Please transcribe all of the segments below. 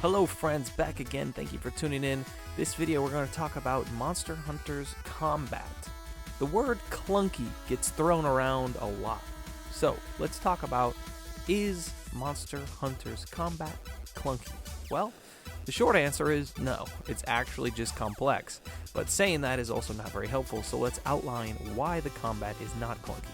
Hello friends, back again. Thank you for tuning in. This video we're going to talk about Monster Hunter's combat. The word clunky gets thrown around a lot. So let's talk about, is Monster Hunter's combat clunky? Well, the short answer is no, it's actually just complex. But saying that is also not very helpful, so let's outline why the combat is not clunky.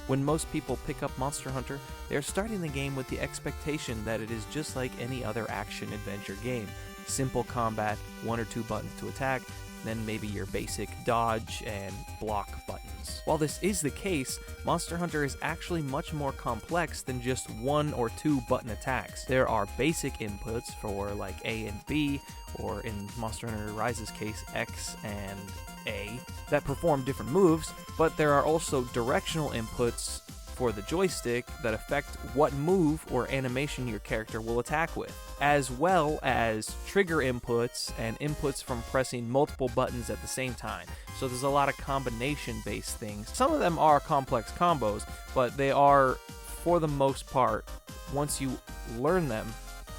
When most people pick up Monster Hunter, they are starting the game with the expectation that it is just like any other action-adventure game. Simple combat, 1 or 2 buttons to attack, then maybe your basic dodge and block buttons. While this is the case, Monster Hunter is actually much more complex than just 1 or 2 button attacks. There are basic inputs for like A and B, or in Monster Hunter Rise's case, X and A, that perform different moves, but there are also directional inputs for the joystick that affect what move or animation your character will attack with, as well as trigger inputs and inputs from pressing multiple buttons at the same time. So there's a lot of combination-based things. Some of them are complex combos, but they are, for the most part, once you learn them,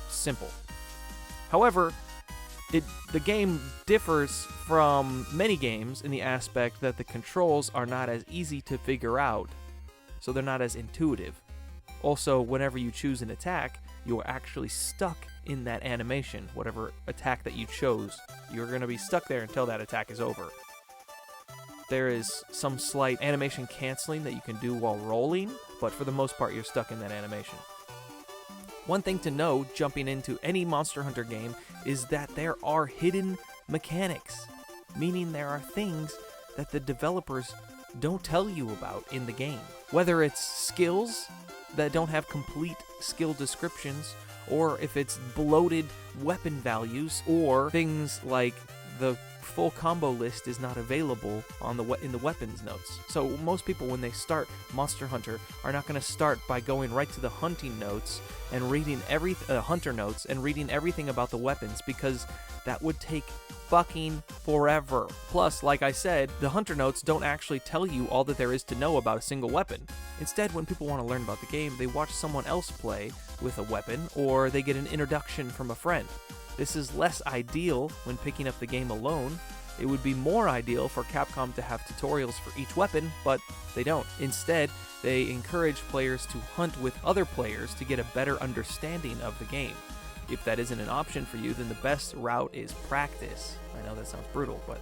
simple. However, the game differs from many games in the aspect that the controls are not as easy to figure out, so they're not as intuitive. Also, whenever you choose an attack, you are actually stuck in that animation. Whatever attack that you chose, you're going to be stuck there until that attack is over. There is some slight animation canceling that you can do while rolling, but for the most part, you're stuck in that animation. One thing to know jumping into any Monster Hunter game is that there are hidden mechanics, meaning there are things that the developers don't tell you about in the game. Whether it's skills that don't have complete skill descriptions, or if it's bloated weapon values, or things like the full combo list is not available on in the weapons notes. So most people, when they start Monster Hunter, are not going to start by going right to the hunting notes and reading hunter notes and reading everything about the weapons, because that would take fucking forever. Plus, like I said, the hunter notes don't actually tell you all that there is to know about a single weapon. Instead, when people want to learn about the game, they watch someone else play with a weapon, or they get an introduction from a friend. This is less ideal when picking up the game alone. It would be more ideal for Capcom to have tutorials for each weapon, but they don't. Instead, they encourage players to hunt with other players to get a better understanding of the game. If that isn't an option for you, then the best route is practice. I know that sounds brutal, but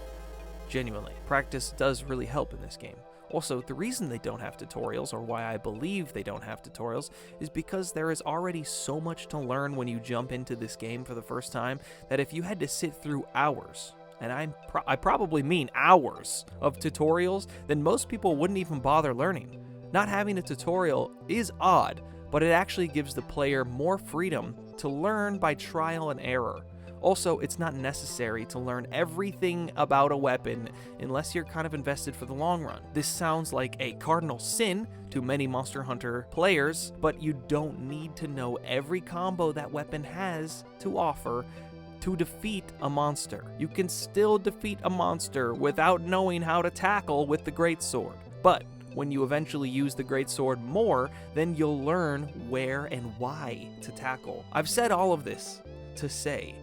genuinely, practice does really help in this game. Also, the reason they don't have tutorials, or why I believe they don't have tutorials, is because there is already so much to learn when you jump into this game for the first time, that if you had to sit through hours, and I probably mean hours, of tutorials, then most people wouldn't even bother learning. Not having a tutorial is odd, but it actually gives the player more freedom to learn by trial and error. Also, it's not necessary to learn everything about a weapon unless you're kind of invested for the long run. This sounds like a cardinal sin to many Monster Hunter players, but you don't need to know every combo that weapon has to offer to defeat a monster. You can still defeat a monster without knowing how to tackle with the greatsword. But when you eventually use the greatsword more, then you'll learn where and why to tackle. I've said all of this to say,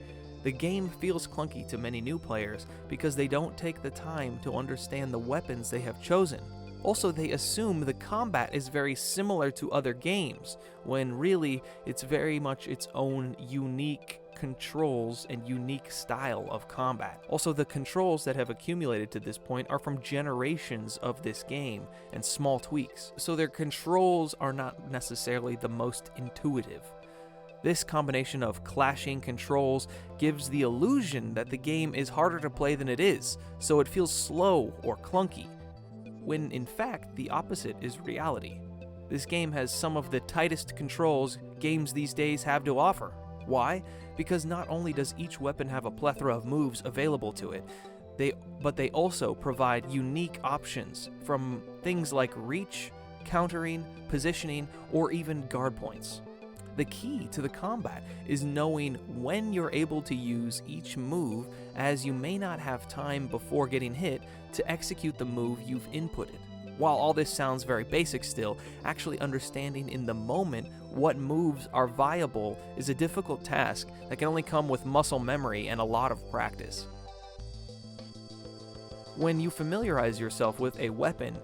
the game feels clunky to many new players because they don't take the time to understand the weapons they have chosen. Also, they assume the combat is very similar to other games, when really it's very much its own unique controls and unique style of combat. Also, the controls that have accumulated to this point are from generations of this game and small tweaks, so their controls are not necessarily the most intuitive. This combination of clashing controls gives the illusion that the game is harder to play than it is, so it feels slow or clunky, when in fact the opposite is reality. This game has some of the tightest controls games these days have to offer. Why? Because not only does each weapon have a plethora of moves available to it, but they also provide unique options, from things like reach, countering, positioning, or even guard points. The key to the combat is knowing when you're able to use each move, as you may not have time before getting hit to execute the move you've inputted. While all this sounds very basic still, actually understanding in the moment what moves are viable is a difficult task that can only come with muscle memory and a lot of practice. When you familiarize yourself with a weapon,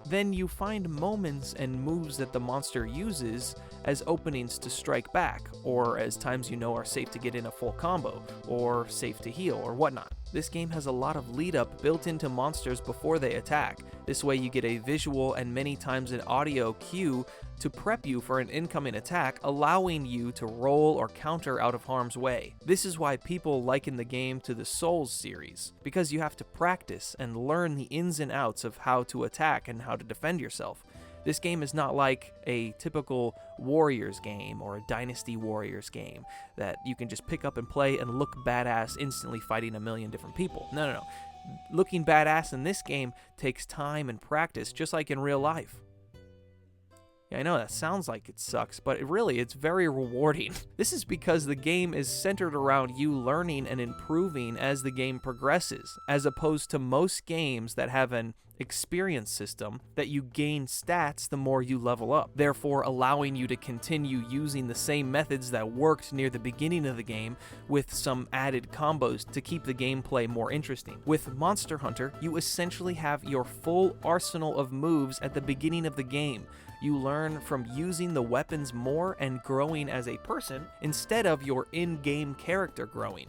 then you find moments and moves that the monster uses as openings to strike back, or as times you know are safe to get in a full combo, or safe to heal, or whatnot. This game has a lot of lead up built into monsters before they attack. This way you get a visual and many times an audio cue to prep you for an incoming attack, allowing you to roll or counter out of harm's way. This is why people liken the game to the Souls series, because you have to practice and learn the ins and outs of how to attack and how to defend yourself. This game is not like a typical Warriors game or a Dynasty Warriors game that you can just pick up and play and look badass instantly fighting a million different people. No. Looking badass in this game takes time and practice, just like in real life. Yeah, I know that sounds like it sucks, but it's very rewarding. This is because the game is centered around you learning and improving as the game progresses, as opposed to most games that have an experience system that you gain stats the more you level up, therefore allowing you to continue using the same methods that worked near the beginning of the game with some added combos to keep the gameplay more interesting. With Monster Hunter, you essentially have your full arsenal of moves at the beginning of the game. You learn from using the weapons more and growing as a person instead of your in-game character growing.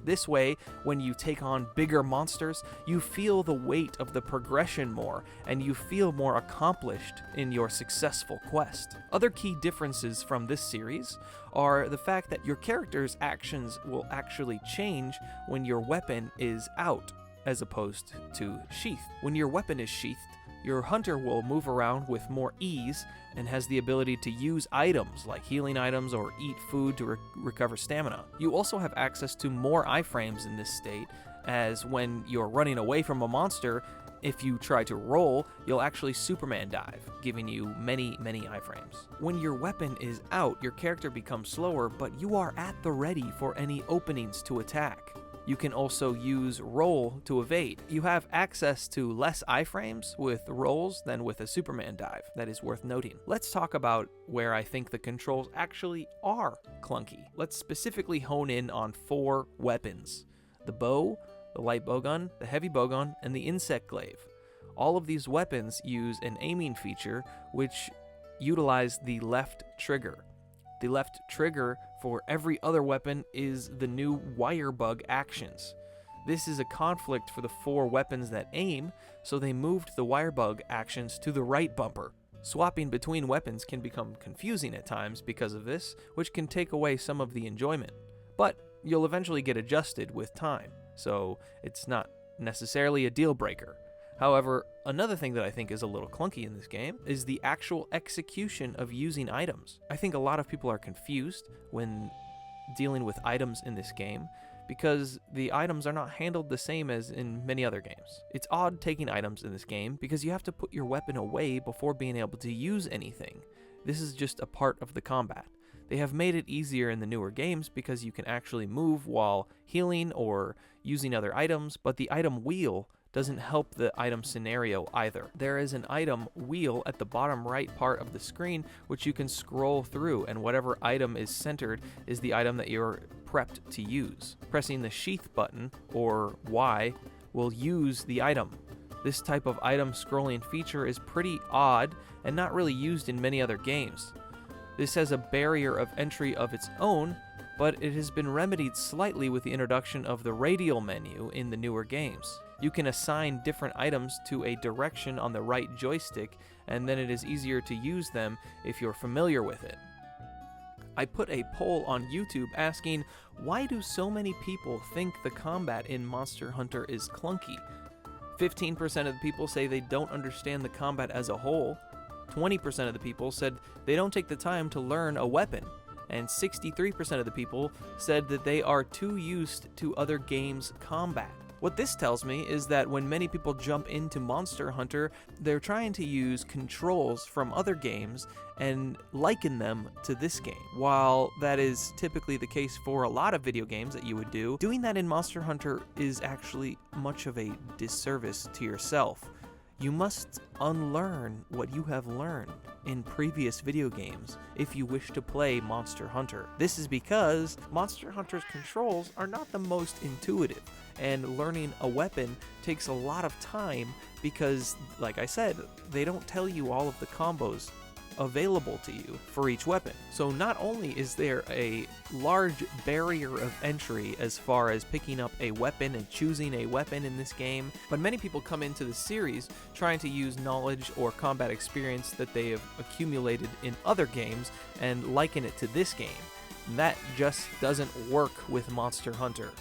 This way, when you take on bigger monsters, you feel the weight of the progression more, and you feel more accomplished in your successful quest. Other key differences from this series are the fact that your character's actions will actually change when your weapon is out, as opposed to sheathed. When your weapon is sheathed, your hunter will move around with more ease and has the ability to use items like healing items or eat food to recover stamina. You also have access to more iframes in this state, as when you're running away from a monster, if you try to roll, you'll actually Superman dive, giving you many iframes. When your weapon is out, your character becomes slower, but you are at the ready for any openings to attack. You can also use roll to evade. You have access to less iframes with rolls than with a Superman dive. That is worth noting. Let's talk about where I think the controls actually are clunky. Let's specifically hone in on 4 weapons: the bow, the light bowgun, the heavy bowgun, and the insect glaive. All of these weapons use an aiming feature which utilize the left trigger. The left trigger for every other weapon is the new wire bug actions. This is a conflict for the 4 weapons that aim, so they moved the wire bug actions to the right bumper. Swapping between weapons can become confusing at times because of this, which can take away some of the enjoyment. But you'll eventually get adjusted with time, so it's not necessarily a deal breaker. However, another thing that I think is a little clunky in this game is the actual execution of using items. I think a lot of people are confused when dealing with items in this game because the items are not handled the same as in many other games. It's odd taking items in this game because you have to put your weapon away before being able to use anything. This is just a part of the combat. They have made it easier in the newer games because you can actually move while healing or using other items, but the item wheel doesn't help the item scenario either. There is an item wheel at the bottom right part of the screen which you can scroll through, and whatever item is centered is the item that you're prepped to use. Pressing the sheath button, or Y, will use the item. This type of item scrolling feature is pretty odd and not really used in many other games. This has a barrier of entry of its own, but it has been remedied slightly with the introduction of the radial menu in the newer games. You can assign different items to a direction on the right joystick, and then it is easier to use them if you're familiar with it. I put a poll on YouTube asking, why do so many people think the combat in Monster Hunter is clunky? 15% of the people say they don't understand the combat as a whole, 20% of the people said they don't take the time to learn a weapon, and 63% of the people said that they are too used to other games' combat. What this tells me is that when many people jump into Monster Hunter, they're trying to use controls from other games and liken them to this game. While that is typically the case for a lot of video games that you would do, doing that in Monster Hunter is actually much of a disservice to yourself. You must unlearn what you have learned in previous video games if you wish to play Monster Hunter. This is because Monster Hunter's controls are not the most intuitive, and learning a weapon takes a lot of time because, like I said, they don't tell you all of the combos available to you for each weapon. So not only is there a large barrier of entry as far as picking up a weapon and choosing a weapon in this game, but many people come into the series trying to use knowledge or combat experience that they have accumulated in other games and liken it to this game. And that just doesn't work with Monster Hunter.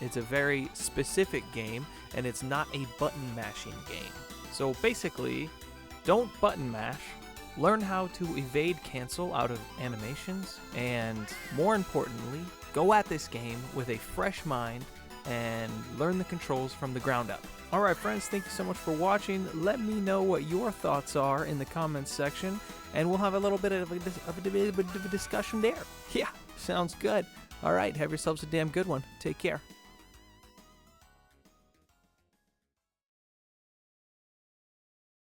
It's a very specific game, and it's not a button mashing game. So basically, don't button mash. Learn how to evade cancel out of animations, and more importantly, go at this game with a fresh mind and learn the controls from the ground up. Alright friends, thank you so much for watching. Let me know what your thoughts are in the comments section, and we'll have a little bit of a discussion there. Yeah, sounds good. Alright, have yourselves a damn good one. Take care.